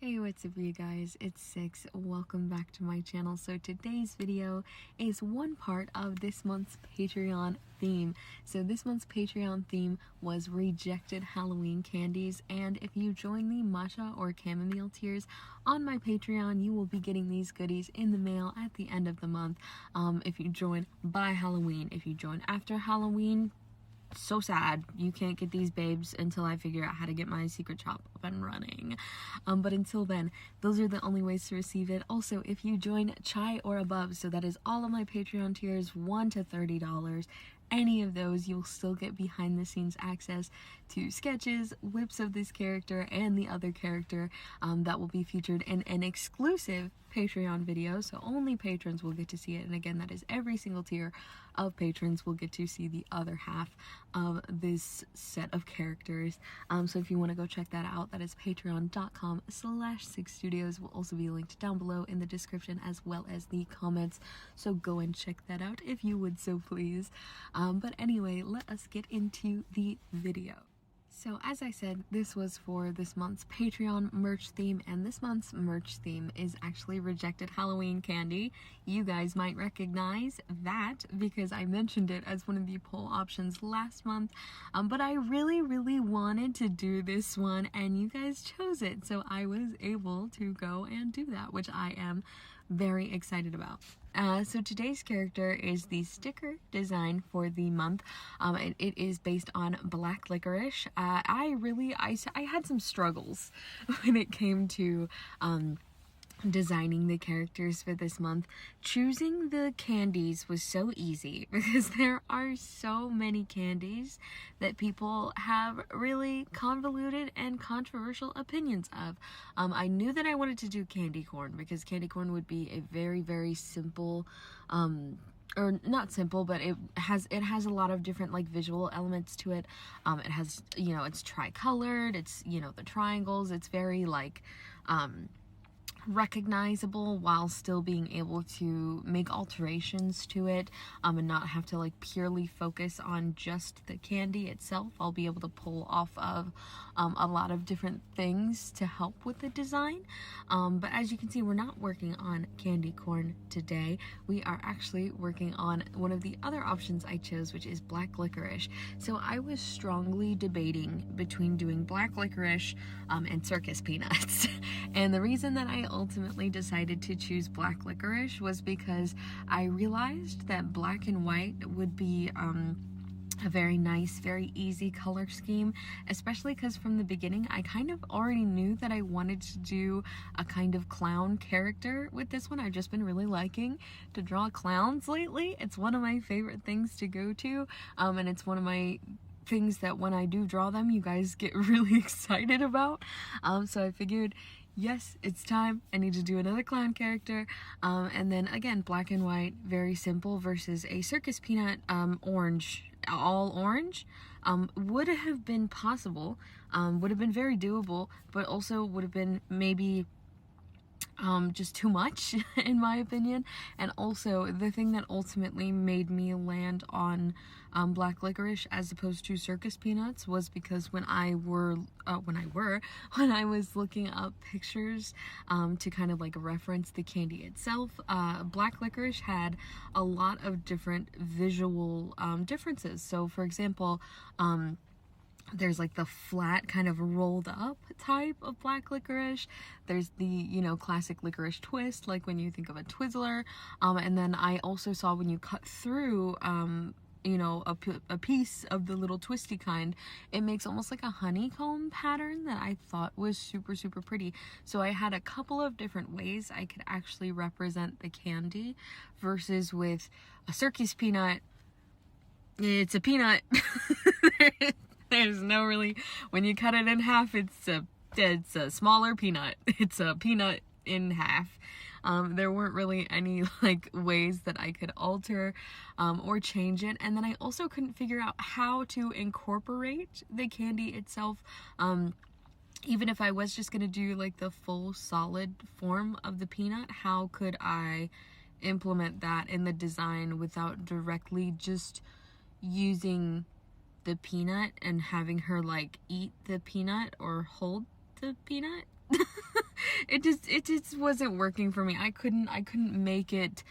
Hey, what's up you guys? It's Six. Welcome back to my channel. So today's video is one part of this month's Patreon theme. So this month's Patreon theme was rejected Halloween candies, and if you join the matcha or chamomile tiers on my Patreon, you will be getting these goodies in the mail at the end of the month. If you join by Halloween. If you join after Halloween, so sad you can't get these babes until I figure out how to get my secret shop up and running. But until then, those are the only ways to receive it. Also, if you join chai or above, so that is all of my Patreon tiers, $1 to $30, any of those, you'll still get behind the scenes access to sketches, whips of this character and the other character that will be featured in an exclusive Patreon video, so only patrons will get to see it. And again, that is every single tier of patrons will get to see the other half of this set of characters. So if you want to go check that out, that is patreon.com/six.studios. Will also be linked down below in the description as well as the comments, so go and check that out if you would so please. But anyway, let us get into the video. So as I said, this was for this month's Patreon merch theme, and this month's merch theme is actually rejected Halloween candy. You guys might recognize that because I mentioned it as one of the poll options last month, but I really wanted to do this one and you guys chose it, so I was able to go and do that, which I am very excited about. So today's character is the sticker design for the month. It is based on black licorice. I had some struggles when it came to designing the characters for this month. Choosing the candies was so easy because there are so many candies that people have really convoluted and controversial opinions of. I knew that I wanted to do candy corn because candy corn would be a very simple or not simple, but it has a lot of different like visual elements to it. It has, it's tricolored, it's, the triangles, it's very like recognizable while still being able to make alterations to it and not have to like purely focus on just the candy itself. I'll be able to pull off of a lot of different things to help with the design, but as you can see, we're not working on candy corn today. We are actually working on one of the other options I chose, which is black licorice. So I was strongly debating between doing black licorice and circus peanuts and the reason that I ultimately decided to choose black licorice was because I realized that black and white would be a very nice, very easy color scheme, especially because from the beginning I kind of already knew that I wanted to do a kind of clown character with this one. I've just been really liking to draw clowns lately. It's one of my favorite things to go to, and it's one of my things that when I do draw them, you guys get really excited about. So I figured, yes, it's time. I need to do another clown character. And then again, black and white, very simple, versus a circus peanut orange, all orange, would have been possible, would have been very doable, but also would have been maybe just too much in my opinion. And also the thing that ultimately made me land on black licorice as opposed to circus peanuts was because when I was looking up pictures to kind of like reference the candy itself, black licorice had a lot of different visual differences. So for example, there's like the flat kind of rolled up type of black licorice. There's the, classic licorice twist, like when you think of a Twizzler. And then I also saw when you cut through, a piece of the little twisty kind, it makes almost like a honeycomb pattern that I thought was super pretty. So I had a couple of different ways I could actually represent the candy versus with a circus peanut. It's a peanut. There's no really, when you cut it in half, it's a smaller peanut. It's a peanut in half. There weren't really any like ways that I could alter or change it. And then I also couldn't figure out how to incorporate the candy itself. Even if I was just gonna do like the full solid form of the peanut, how could I implement that in the design without directly just using the peanut and having her like eat the peanut or hold the peanut? it just wasn't working for me. I couldn't make it,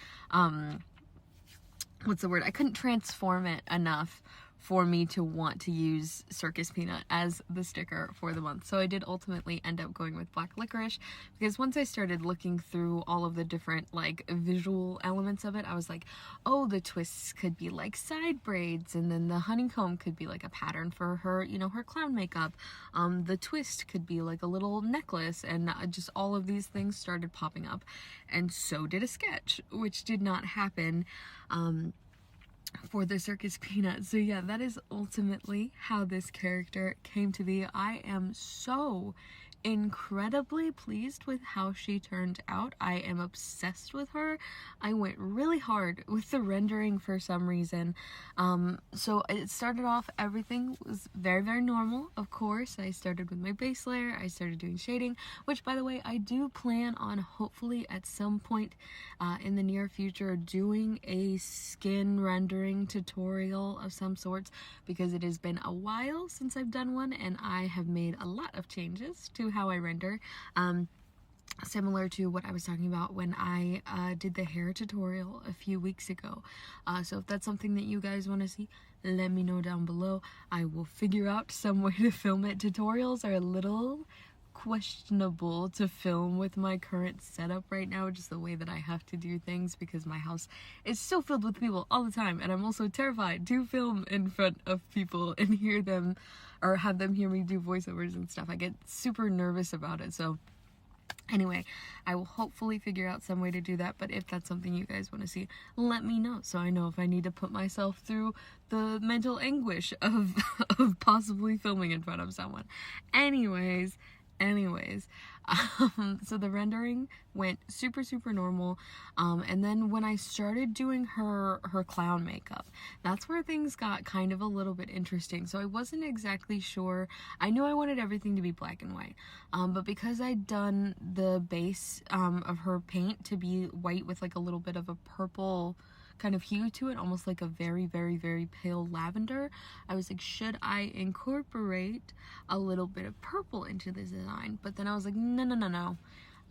what's the word? I couldn't transform it enough for me to want to use Circus Peanut as the sticker for the month. So I did ultimately end up going with Black Licorice, because once I started looking through all of the different like visual elements of it, I was like, oh, the twists could be like side braids, and then the honeycomb could be like a pattern for her, you know, her clown makeup. The twist could be like a little necklace, and just all of these things started popping up. And so did a sketch, which did not happen for the Circus Peanut. So yeah, that is ultimately how this character came to be. I am so incredibly pleased with how she turned out. I am obsessed with her. I went really hard with the rendering for some reason. So it started off, everything was very, very normal. Of course, I started with my base layer. I started doing shading, which, by the way, I do plan on hopefully at some point in the near future doing a skin rendering tutorial of some sorts, because it has been a while since I've done one, and I have made a lot of changes to how I render, similar to what I was talking about when I did the hair tutorial a few weeks ago. So if that's something that you guys want to see, let me know down below. I will figure out some way to film it. Tutorials are a little questionable to film with my current setup right now, just the way that I have to do things, because my house is so filled with people all the time, and I'm also terrified to film in front of people and hear them, or have them hear me do voiceovers and stuff. I get super nervous about it. So anyway, I will hopefully figure out some way to do that, but if that's something you guys want to see, let me know, so I know if I need to put myself through the mental anguish of possibly filming in front of someone. Anyways, so the rendering went super normal, and then when I started doing her clown makeup, that's where things got kind of a little bit interesting. So I wasn't exactly sure. I knew I wanted everything to be black and white, but because I'd done the base of her paint to be white with like a little bit of a purple kind of hue to it, almost like a very pale lavender, I was like, should I incorporate a little bit of purple into the design? But then I was like, no,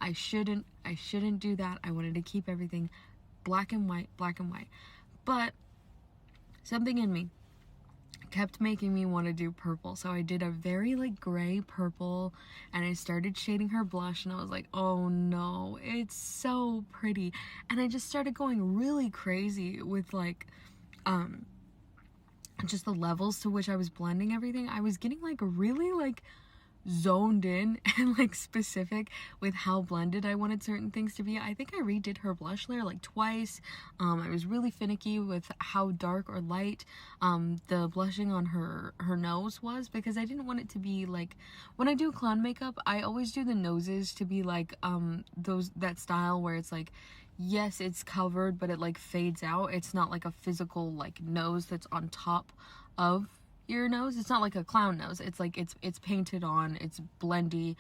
I shouldn't do that. I wanted to keep everything black and white. But something in me kept making me want to do purple, so I did a very like gray purple, and I started shading her blush, and I was like, oh no, it's so pretty. And I just started going really crazy with like just the levels to which I was blending everything. I was getting like really like zoned in and like specific with how blended I wanted certain things to be. I think I redid her blush layer like twice. I was really finicky with how dark or light the blushing on her nose was, because I didn't want it to be like, when I do clown makeup, I always do the noses to be like that style where it's like, yes, it's covered, but it like fades out. It's not like a physical like nose that's on top of your nose. It's not like a clown nose. It's like it's painted on, it's blendy,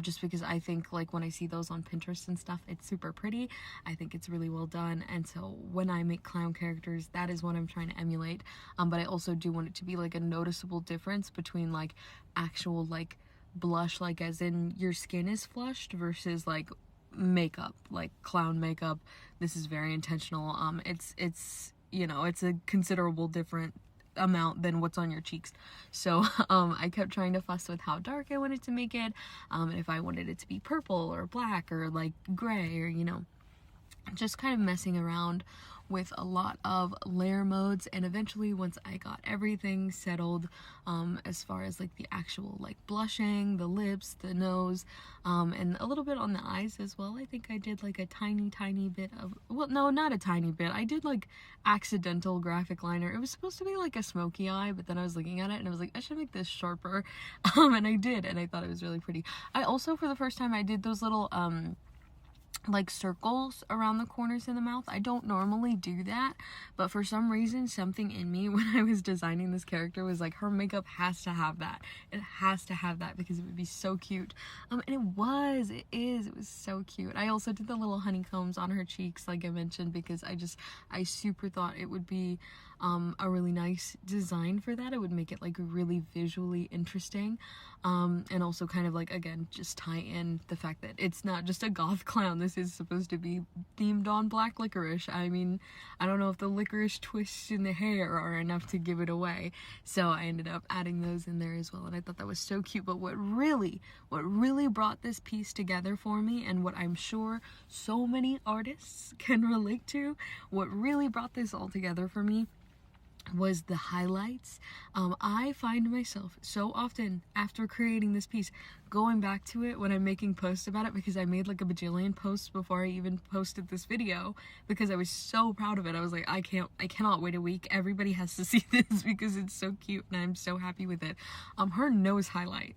just because I think like when I see those on Pinterest and stuff, it's super pretty. I think it's really well done, and so when I make clown characters, that is what I'm trying to emulate. But I also do want it to be like a noticeable difference between like actual like blush, like as in your skin is flushed, versus like makeup, like clown makeup. This is very intentional. It's you know, it's a considerable different amount than what's on your cheeks. So I kept trying to fuss with how dark I wanted to make it, and if I wanted it to be purple or black or like gray, or you know, just kind of messing around with a lot of layer modes. And eventually, once I got everything settled, as far as like the actual like blushing, the lips, the nose, and a little bit on the eyes as well, I think I did like a tiny bit of, well, no, not a tiny bit, I did like accidental graphic liner. It was supposed to be like a smoky eye, but then I was looking at it and I was like, I should make this sharper, and I did, and I thought it was really pretty. I also, for the first time, I did those little like circles around the corners of the mouth. I don't normally do that, but for some reason, something in me when I was designing this character was like, her makeup has to have that. It has to have that, because it would be so cute. And it was so cute. I also did the little honeycombs on her cheeks, like I mentioned, because I super thought it would be a really nice design for that. It would make it like really visually interesting, and also kind of like, again, just tie in the fact that it's not just a goth clown. This is supposed to be themed on black licorice. I mean, I don't know if the licorice twists in the hair are enough to give it away, so I ended up adding those in there as well, and I thought that was so cute. But what really brought this piece together for me, and what I'm sure so many artists can relate to, what really brought this all together for me was the highlights. I find myself so often after creating this piece going back to it when I'm making posts about it, because I made like a bajillion posts before I even posted this video, because I was so proud of it. I was like, I cannot wait a week. Everybody has to see this because it's so cute and I'm so happy with it. Her nose highlight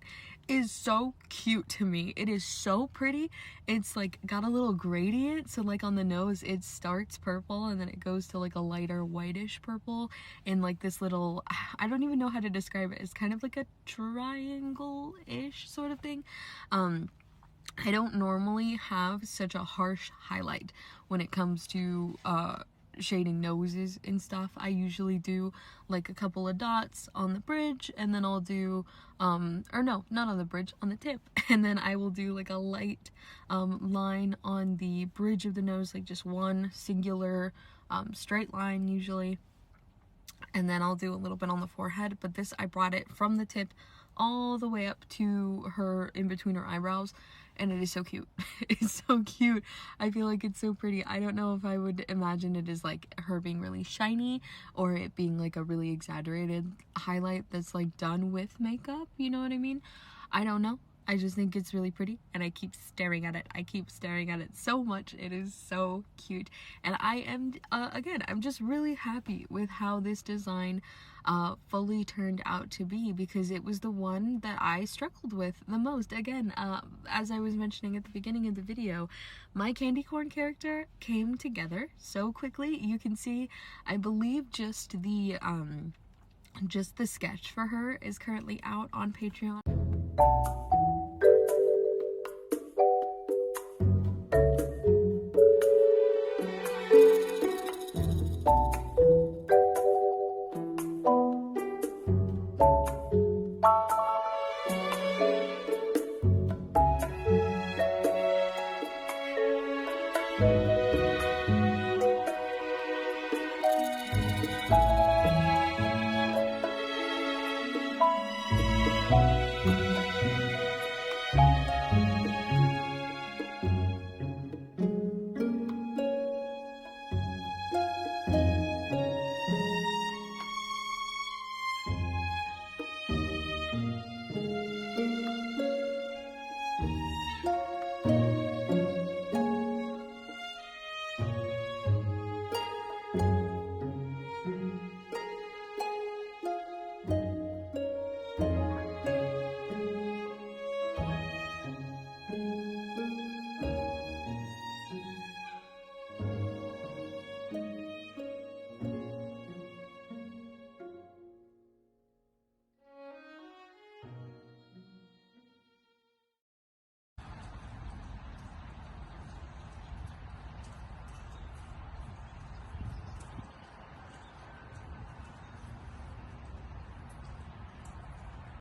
is so cute to me. It is so pretty. It's like got a little gradient, so like on the nose it starts purple and then it goes to like a lighter whitish purple, and like this little, I don't even know how to describe it. It's kind of like a triangle-ish sort of thing. I don't normally have such a harsh highlight when it comes to shading noses and stuff. I usually do like a couple of dots on the bridge, and then I'll do or no, not on the bridge, on the tip, and then I will do like a light line on the bridge of the nose, like just one singular straight line usually, and then I'll do a little bit on the forehead. But this, I brought it from the tip all the way up to her, in between her eyebrows, and it is so cute. It's so cute. I feel like it's so pretty. I don't know if I would imagine it as like her being really shiny, or it being like a really exaggerated highlight that's like done with makeup, you know what I mean? I don't know. I just think it's really pretty, and I keep staring at it. I keep staring at it so much. It is so cute, and I am, again, I'm just really happy with how this design fully turned out to be, because it was the one that I struggled with the most. Again, as I was mentioning at the beginning of the video, my candy corn character came together so quickly. You can see, I believe just the sketch for her is currently out on Patreon.